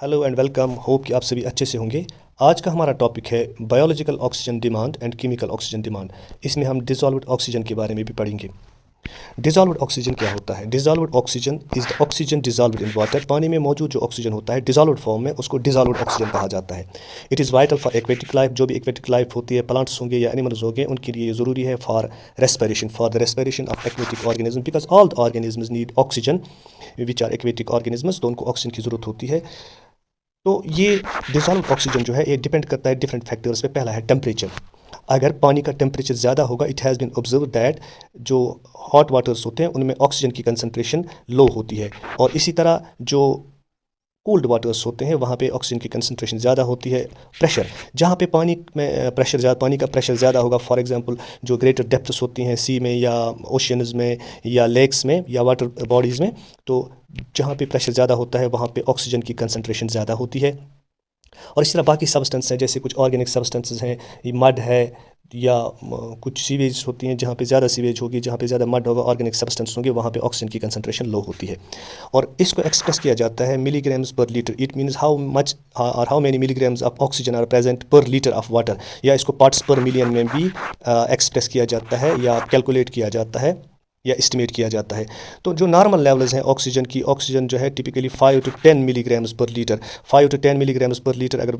Hello and welcome. Hope कि आप सभी अच्छे से होंगे। आज का हमारा टॉपिक है biological oxygen demand and chemical oxygen demand. इसमें हम डिसॉल्व्ड ऑक्सीजन के बारे में भी पढ़ेंगे। डिसॉल्व्ड ऑक्सीजन क्या होता है? Dissolved oxygen is the oxygen dissolved in water. पानी में मौजूद जो ऑक्सीजन होता है डिसॉल्व्ड फॉर्म में, उसको डिसॉल्व्ड ऑक्सीजन कहा जाता है। It is vital for aquatic life. जो भी एक्वेटिक लाइफ होती है, प्लांट्स होंगे या एनिमल्स होंगे, उनके लिए ज़रूरी है for the respiration of aquatic organism, because all the organisms need oxygen which are aquatic organisms. तो उनको ऑक्सीजन की ज़रूरत होती है। तो ये डिसॉल्व ऑक्सीजन जो है ये डिपेंड करता है डिफरेंट फैक्टर्स पे। पहला है टेम्परेचर। अगर पानी का टेम्परेचर ज़्यादा होगा, it has been observe that जो हॉट वाटर्स होते हैं उनमें ऑक्सीजन की कंसनट्रेशन लो होती है, और इसी तरह जो कोल्ड वाटर्स होते हैं वहाँ पे ऑक्सीजन की कंसनट्रेशन ज़्यादा होती है। प्रेशर, जहाँ पे पानी में पानी का प्रेशर ज़्यादा होगा, फॉर एग्जांपल जो ग्रेटर डेप्थ्स होती हैं सी में या ओशियंस में या लेक्स में या वाटर बॉडीज़ में, तो जहाँ पे प्रेशर ज़्यादा होता है वहाँ पे ऑक्सीजन की कंसनट्रेशन ज़्यादा होती है। और इसी तरह बाकी सब्सटेंस हैं, जैसे कुछ ऑर्गेनिक सब्सटेंसेस हैं, ये मड है या कुछ सीवेज होती हैं, जहाँ पे ज़्यादा सीवेज होगी, जहाँ पे ज़्यादा मड होगा, ऑर्गेनिक सब्सटेंस होंगे, वहाँ पे ऑक्सीजन की कंसंट्रेशन लो होती है। और इसको एक्सप्रेस किया जाता है milligrams per litre. It means how much और how many milligrams of oxygen are present per litre of water, या इसको पार्ट्स पर मिलियन में भी एक्सप्रेस किया जाता है या कैलकुलेट किया जाता है या एस्टिमेट किया जाता है। तो जो नॉर्मल लेवल्स हैं ऑक्सीजन की, ऑक्सीजन जो है typically 5 to 10 milligrams per litre. 5 to 10 milligrams per litre अगर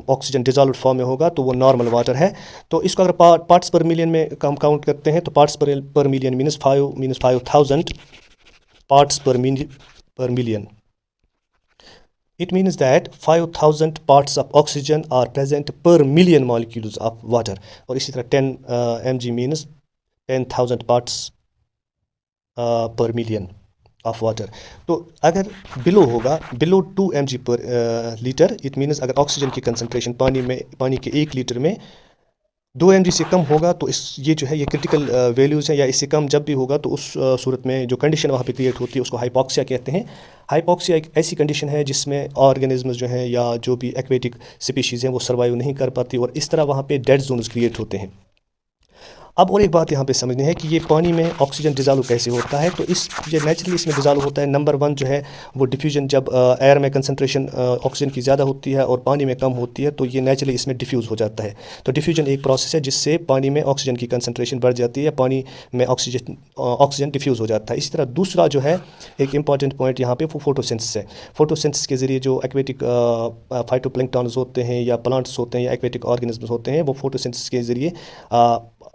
ऑक्सीजन डिजॉल्व फॉर्म में होगा तो वो नॉर्मल वाटर है। तो इसको अगर पार्ट्स पर मिलियन में हम काउंट करते हैं तो पार्ट्स पर मिलियन मीन्स 5000 पार्ट्स पर million. It means that 5000 parts of oxygen are present per million molecules of water. और इसी तरह 10 mg means 10,000 parts per million of water. तो अगर बिलो होगा, below 2 mg per litre, it means अगर oxygen की concentration पानी के 1 लीटर में 2 mg से कम होगा तो ये जो है ये क्रिटिकल वैल्यूज़ हैं, या इससे कम जब भी होगा तो उस सूरत में जो कंडीशन वहाँ पे क्रिएट होती है उसको हाइपॉक्सिया कहते हैं। हाइपॉक्सिया एक ऐसी कंडीशन है जिसमें ऑर्गेनिज्म्स जो हैं या जो भी एक्वेटिक स्पीशीज़ हैं वो सर्वाइव नहीं कर पाती, और इस तरह वहाँ पे डेड जोन्स क्रिएट होते हैं। अब और एक बात यहाँ पे समझनी है कि ये पानी में ऑक्सीजन डिज़ॉल्व कैसे होता है। तो ये नेचुरली इसमें डिज़ॉल्व होता है। नंबर 1 जो है वो डिफ्यूजन, जब एयर में कंसंट्रेशन ऑक्सीजन की ज़्यादा होती है और पानी में कम होती है तो ये नेचुरली इसमें डिफ्यूज़ हो जाता है। तो डिफ्यूजन एक प्रोसेस है जिससे पानी में ऑक्सीजन की कंसंट्रेशन बढ़ जाती है, पानी में ऑक्सीजन डिफ्यूज़ हो जाता है। इसी तरह दूसरा जो है एक इंपॉर्टेंट पॉइंट यहाँ पे वो फोटोसिंथेसिस है। फोटोसिंथेसिस के ज़रिए जो एक्वेटिक फाइटोप्लैंक्टन्स होते हैं या प्लांट्स होते हैं या एक्वेटिक ऑर्गेनिज्म्स होते हैं, वो फोटोसिंथेसिस के ज़रिए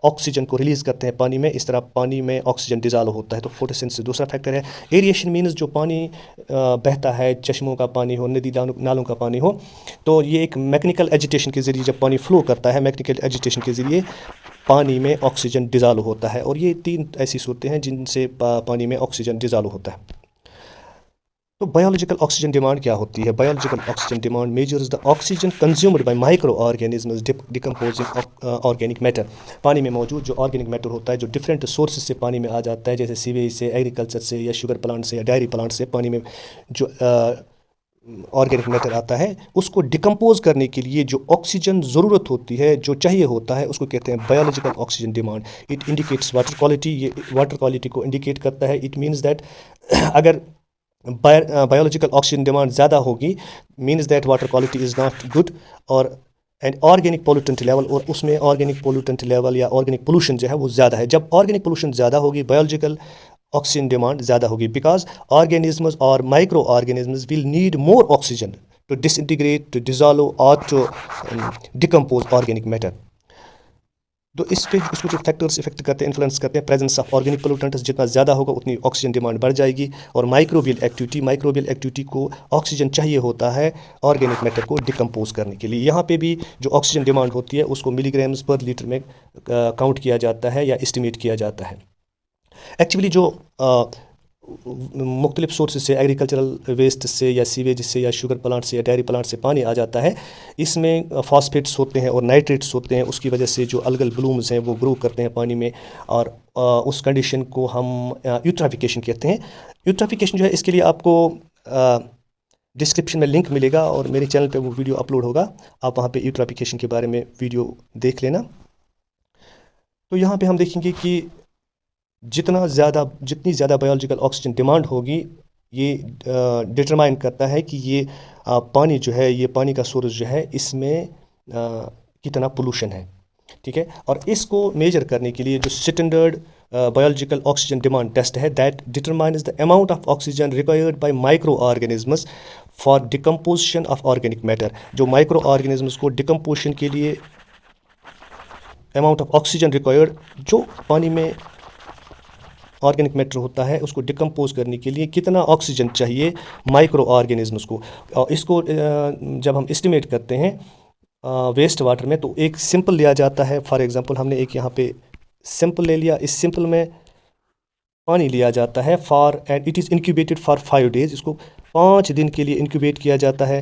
ऑक्सीजन को रिलीज़ करते हैं पानी में। इस तरह पानी में ऑक्सीजन डिज़ॉल्व होता है। तो फोटोसिंथेसिस दूसरा फैक्टर है। एरिएशन मीन्स जो पानी बहता है, चश्मों का पानी हो, नदी नालों का पानी हो, तो ये एक मैकेनिकल एजिटेशन के ज़रिए जब पानी फ्लो करता है, मैकेनिकल एजिटेशन के ज़रिए पानी में ऑक्सीजन डिज़ॉल्व होता है। और ये 3 ऐसी सूरतें हैं जिनसे पानी में ऑक्सीजन डिज़ॉल्व होता है। तो बायोलॉजिकल ऑक्सीजन डिमांड क्या होती है? Biological oxygen demand measures the oxygen consumed by micro organisms decomposing organic matter. पानी में मौजूद जो ऑर्गेनिक मैटर होता है जो डिफरेंट सोर्सेज से पानी में आ जाता है, जैसे सीवेज से, एग्रीकल्चर से, या शुगर प्लांट से, या डायरी प्लांट से, पानी में जो ऑर्गेनिक मैटर आता है उसको डिकम्पोज करने के लिए जो ऑक्सीजन ज़रूरत होती है, जो चाहिए होता है, उसको कहते हैं biological oxygen demand. It indicates water quality. ये वाटर क्वालिटी को इंडिकेट करता है। इट मीन्स दैट अगर बायोलॉजिकल ऑक्सीजन डिमांड ज़्यादा होगी, means that water quality is not good. और एंड ऑर्गेनिक पोल्यूटेंट लेवल, और उसमें ऑर्गेनिक पोल्यूटेंट लेवल या ऑर्गेनिक पोल्यूशन जो है वो ज़्यादा है। जब ऑर्गेनिक पोल्यूशन ज़्यादा होगी, बायोलॉजिकल ऑक्सीजन डिमांड ज़्यादा होगी, बिकॉज ऑर्गेनिज्म्स और micro organisms will need more oxygen to disintegrate, to dissolve और टू डिकम्पोज ऑर्गेनिक मैटर। तो इस पे इसको जो फैक्टर्स इफेक्ट करते हैं, इन्फ्लुएंस करते हैं, प्रेजेंस ऑफ ऑर्गेनिक पोल्यूटेंट्स जितना ज़्यादा होगा उतनी ऑक्सीजन डिमांड बढ़ जाएगी। और माइक्रोबियल एक्टिविटी को ऑक्सीजन चाहिए होता है ऑर्गेनिक मैटर को डिकम्पोज करने के लिए। यहाँ पे भी जो ऑक्सीजन डिमांड होती है उसको मिलीग्राम्स पर लीटर में काउंट किया जाता है या एस्टिमेट किया जाता है। एक्चुअली जो मुख्तलिफ सोर्सेज से, एग्रीकल्चरल वेस्ट से या सीवेज से या शुगर प्लांट से या डेयरी प्लांट से पानी आ जाता है, इसमें फॉस्फेट्स होते हैं और नाइट्रेट्स होते हैं। उसकी वजह से जो अलगल ब्लूम्स हैं वो ग्रो करते हैं पानी में, और उस कंडीशन को हम यूट्राफिकेशन कहते हैं। यूट्राफिकेशन जो है, इसके लिए आपको डिस्क्रिप्शन में लिंक मिलेगा और मेरे चैनल पे वो वीडियो अपलोड होगा, आप वहाँ पे यूट्राफिकेशन के बारे में वीडियो देख लेना। तो यहाँ पे हम देखेंगे कि जितनी ज़्यादा बायोलॉजिकल ऑक्सीजन डिमांड होगी, ये डिटरमाइन करता है कि ये पानी जो है, ये पानी का सोर्स जो है, इसमें कितना पोल्यूशन है। ठीक है, और इसको मेजर करने के लिए जो standard biological oxygen demand test है, that determines the amount of oxygen required by micro organisms for decomposition of organic matter. जो माइक्रो ऑर्गेनिजम्स को डिकम्पोजिशन के लिए अमाउंट ऑफ ऑक्सीजन रिक्वायर्ड, जो पानी में ऑर्गेनिक मैटर होता है उसको डिकम्पोज करने के लिए कितना ऑक्सीजन चाहिए माइक्रो ऑर्गेनिजम्स को। और इसको जब हम एस्टिमेट करते हैं वेस्ट वाटर में, तो एक सिंपल लिया जाता है। फॉर एग्जांपल हमने एक यहाँ पे सिंपल ले लिया। इस सिंपल में पानी लिया जाता है for, and it is incubated for 5 days. इसको 5 दिन के लिए इंक्यूबेट किया जाता है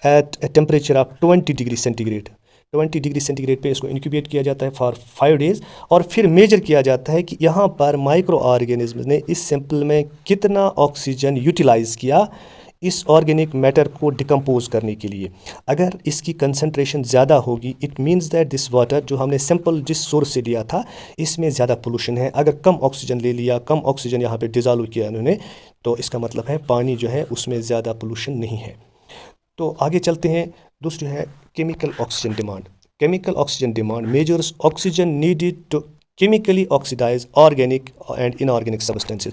at a temperature of 20 degree centigrade. 20 degree centigrade पे इसको इंक्यूबेट किया जाता है फॉर 5 डेज़, और फिर मेजर किया जाता है कि यहाँ पर माइक्रो ऑर्गेनिज्म ने इस सैंपल में कितना ऑक्सीजन यूटिलाइज़ किया इस ऑर्गेनिक मैटर को डिकम्पोज करने के लिए। अगर इसकी कंसंट्रेशन ज़्यादा होगी, it means that this water, जो हमने सैंपल जिस सोर्स से लिया था, इसमें ज़्यादा पोल्यूशन है। अगर कम ऑक्सीजन ले लिया, कम ऑक्सीजन यहाँ पे डिज़ोल्व किया उन्होंने, तो इसका मतलब है पानी जो है उसमें ज़्यादा पोल्यूशन नहीं है। तो आगे चलते हैं। दूसरी है chemical oxygen demand. Chemical oxygen demand measures oxygen needed to chemically oxidize organic and inorganic substances.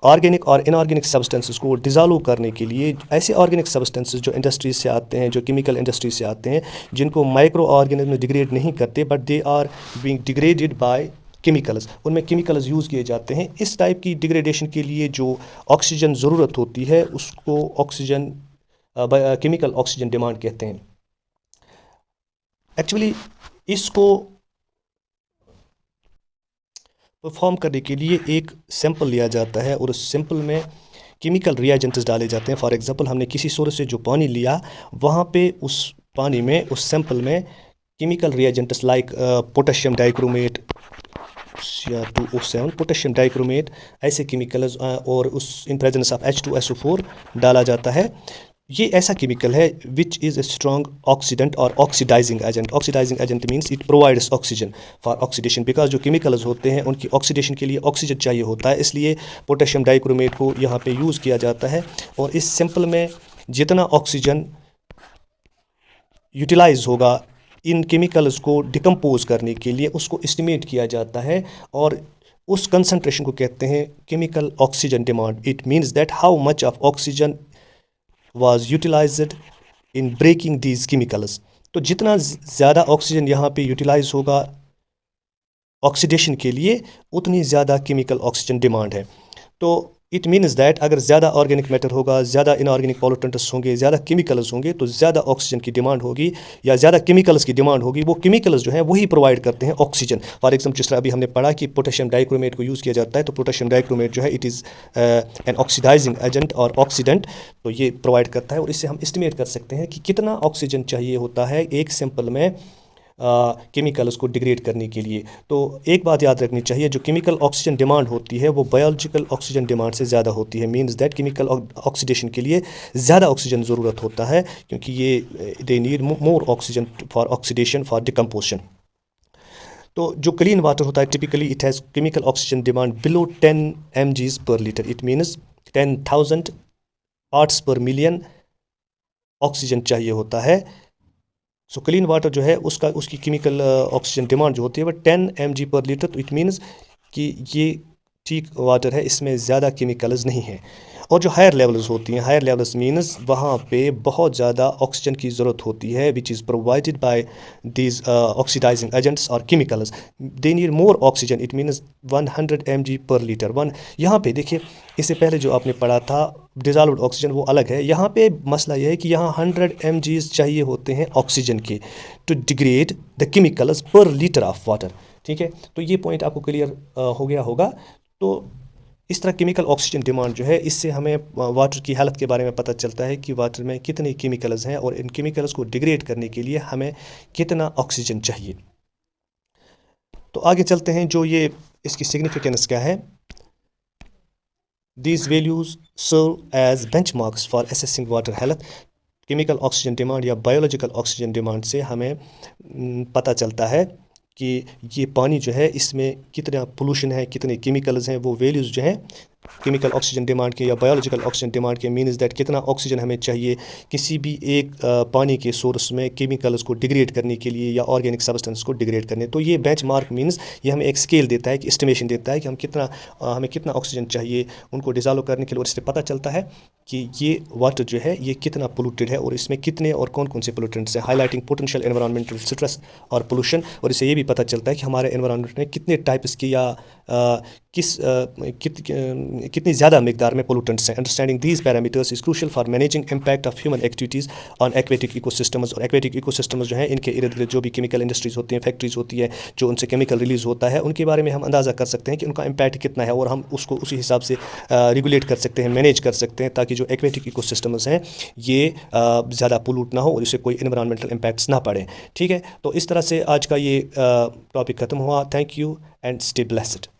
Organic और इनऑर्गेनिक सब्सटेंसेस को डिज़ोल्व करने के लिए ऐसे ऑर्गेनिक सब्सटेंसेस जो इंडस्ट्रीज से आते हैं, जो केमिकल इंडस्ट्रीज से आते हैं, जिनको माइक्रो ऑर्गेनिज्म डिग्रेड नहीं करते, but they are being degraded by chemicals, उनमें केमिकल्स यूज़ किए जाते हैं। इस टाइप की डिग्रेडेशन के लिए जो ऑक्सीजन ज़रूरत होती है उसको ऑक्सीजन केमिकल ऑक्सीजन डिमांड कहते हैं। एक्चुअली इसको परफॉर्म करने के लिए एक सैंपल लिया जाता है और उस सैंपल में केमिकल रिएजेंट्स डाले जाते हैं। फॉर एग्जांपल हमने किसी सोर्स से जो पानी लिया, वहाँ पे उस पानी में, उस सैंपल में chemical reagents like potassium dichromate या 2O7 पोटेशियम डाइक्रोमेट, ऐसे केमिकल्स और उस इन प्रेजेंस ऑफ H2SO4 डाला जाता है। ये ऐसा केमिकल है which is a strong oxidant और oxidising agent. Oxidising agent means it provides oxygen for oxidation, because जो केमिकल्स होते हैं उनकी ऑक्सीडेशन के लिए ऑक्सीजन चाहिए होता है, इसलिए पोटेशियम डाइक्रोमेट को यहाँ पे यूज़ किया जाता है। और इस सैंपल में जितना ऑक्सीजन यूटिलाइज होगा इन केमिकल्स को डिकम्पोज करने के लिए, उसको एस्टिमेट किया जाता है और उस कंसंट्रेशन को कहते हैं chemical oxygen demand. It means that how much of oxygen was utilized in breaking these chemicals। तो जितना ज़्यादा ऑक्सीजन यहाँ पे यूटिलाइज होगा ऑक्सीडेशन के लिए, उतनी ज़्यादा केमिकल ऑक्सीजन डिमांड है। तो इट मीन्स दैट अगर ज़्यादा ऑर्गेनिक मैटर होगा, ज़्यादा इनऑर्गेनिक पॉल्यूटेंट्स होंगे, ज़्यादा केमिकल्स होंगे, तो ज़्यादा ऑक्सीजन की डिमांड होगी या ज़्यादा केमिकल्स की डिमांड होगी। वो केमिकल्स जो हैं वही प्रोवाइड करते हैं ऑक्सीजन। फॉर एग्जाम्पल जिस तरह अभी हमने पढ़ा कि पोटेशियम डाइक्रोमेट को यूज़ किया जाता है, तो पोटेशियम डाइक्रोमेट जो है it is an oxidizing agent और ऑक्सीडेंट, तो ये प्रोवाइड करता है। और इससे हम एस्टिमेट कर सकते हैं कि कितना ऑक्सीजन चाहिए होता है एक सैंपल में केमिकल्स को डिग्रेड करने के लिए। तो एक बात याद रखनी चाहिए, जो केमिकल ऑक्सीजन डिमांड होती है वो बायोलॉजिकल ऑक्सीजन डिमांड से ज़्यादा होती है। मींस दैट केमिकल ऑक्सीडेशन के लिए ज़्यादा ऑक्सीजन ज़रूरत होता है, क्योंकि ये दे need more oxygen for oxidation for decomposition. तो जो क्लीन वाटर होता है typically it has chemical oxygen demand below 10 mg per litre. It means 10,000 parts पर मिलियन ऑक्सीजन चाहिए होता है। सो क्लीन वाटर जो है उसकी केमिकल ऑक्सीजन डिमांड जो होती है वो 10 mg पर लीटर। तो इट मीन्स कि ये ठीक वाटर है, इसमें ज़्यादा केमिकल्स नहीं हैं। और जो हायर लेवल्स होती हैं, हायर लेवल्स मीन्स वहाँ पे बहुत ज़्यादा ऑक्सीजन की ज़रूरत होती है which is provided by these oxidising agents और chemicals. They need more oxygen, it means 100 mg per litre. यहाँ पे देखिए, इससे पहले जो आपने पढ़ा था डिज़ोल्व्ड ऑक्सीजन, वो अलग है। यहाँ पे मसला यह है कि यहाँ 100 mg चाहिए होते हैं ऑक्सीजन के टू डिग्रेड द केमिकल्स पर लीटर ऑफ वाटर। ठीक है, तो ये पॉइंट आपको क्लियर हो गया होगा। तो इस तरह केमिकल ऑक्सीजन डिमांड जो है, इससे हमें वाटर की हालत के बारे में पता चलता है कि वाटर में कितने केमिकल्स हैं और इन केमिकल्स को डिग्रेड करने के लिए हमें कितना ऑक्सीजन चाहिए। तो आगे चलते हैं, जो ये इसकी सिग्निफिकेंस क्या है। These values serve as benchmarks for assessing water health। Chemical oxygen demand या बायोलॉजिकल ऑक्सीजन डिमांड से हमें पता चलता है कि ये पानी जो है इसमें कितना पोल्यूशन है, कितने केमिकल्स हैं, वो वैल्यूज़ जो हैं केमिकल ऑक्सीजन डिमांड के या बायोलॉजिकल ऑक्सीजन डिमांड के मीन्स दैट कितना ऑक्सीजन हमें चाहिए किसी भी एक पानी के सोर्स में केमिकल्स को डिग्रेड करने के लिए या ऑर्गेनिक सब्सटेंस को डिग्रेड करने। तो ये बेंचमार्क मीन्स ये हमें एक स्केल देता है कि एस्टिमेशन देता है कि हमें कितना ऑक्सीजन चाहिए उनको डिजॉल्व करने के लिए। और इससे पता चलता है कि ये वाटर जो है ये कितना पोल्यूटेड है और इसमें कितने और कौन कौन से पोल्यूटेंट्स हैं, हाईलाइटिंग पोटेंशियल एनवायरमेंटल स्ट्रेस और पोल्यूशन। और इससे ये भी पता चलता है कि हमारे एनवायरनमेंट में कितने टाइप्स की या कितनी ज़्यादा मिकदार में पोल्यूटेंट्स हैं। Understanding these parameters is crucial for managing impact of human activities on aquatic ecosystems. और एक्वेटिक इकोसिस्टम्स जो हैं इनके इर्द गिर्द जो भी केमिकल इंडस्ट्रीज़ होती हैं, फैक्ट्रीज़ होती है, जो उनसे केमिकल रिलीज़ होता है, उनके बारे में हम अंदाज़ा कर सकते हैं कि उनका इम्पैक्ट कितना है और हम उसको उसी हिसाब से रेगुलेट कर सकते हैं, मैनेज कर सकते हैं, ताकि जो एक्वेटिक इकोसिस्टम्स हैं ये ज़्यादा पोल्यूट ना हो और इससे कोई एनवायरमेंटल इम्पैक्ट्स ना पड़े। ठीक है, तो इस तरह से आज का ये टॉपिक ख़त्म हुआ। Thank you and stay blessed.